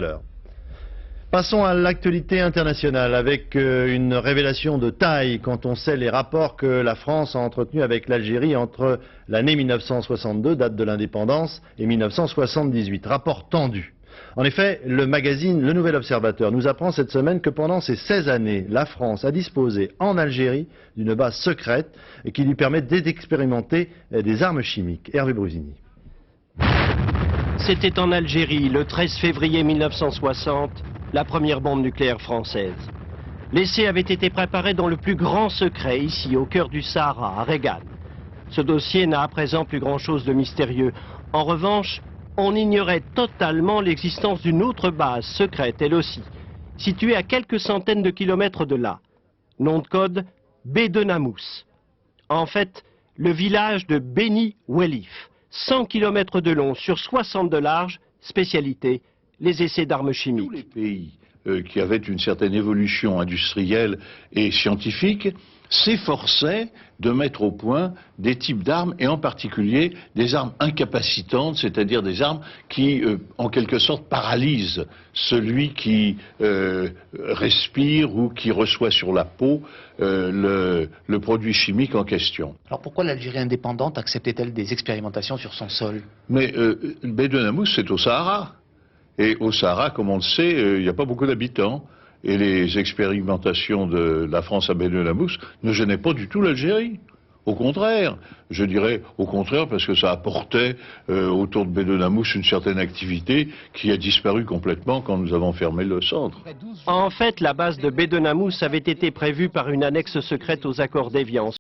l'heure. Passons à l'actualité internationale avec une révélation de taille quand on sait les rapports que la France a entretenus avec l'Algérie entre l'année 1962, date de l'indépendance, et 1978. Rapport tendu. En effet, le magazine Le Nouvel Observateur nous apprend cette semaine que pendant ces 16 années, la France a disposé en Algérie d'une base secrète qui lui permet d'expérimenter des armes chimiques. Hervé Brusini. C'était en Algérie, le 13 février 1960, la première bombe nucléaire française. L'essai avait été préparé dans le plus grand secret, ici, au cœur du Sahara, à Reggane. Ce dossier n'a à présent plus grand-chose de mystérieux. En revanche, on ignorait totalement l'existence d'une autre base secrète, elle aussi, située à quelques centaines de kilomètres de là. Nom de code, Bédenamous. En fait, le village de Beni Welif. 100 km de long sur 60 de large, spécialité, les essais d'armes chimiques. Tous les pays qui avaient une certaine évolution industrielle et scientifique s'efforçaient de mettre au point des types d'armes, et en particulier des armes incapacitantes, c'est-à-dire des armes qui, en quelque sorte, paralysent celui qui respire ou qui reçoit sur la peau le produit chimique en question. Alors pourquoi l'Algérie indépendante acceptait-elle des expérimentations sur son sol? Mais Bédenamous, c'est au Sahara. Et au Sahara, comme on le sait, il n'y a pas beaucoup d'habitants. Et les expérimentations de la France à Bédenamous ne gênaient pas du tout l'Algérie. Au contraire, je dirais au contraire parce que ça apportait autour de Bédenamous une certaine activité qui a disparu complètement quand nous avons fermé le centre. En fait, la base de Bédenamous avait été prévue par une annexe secrète aux accords d'Évian.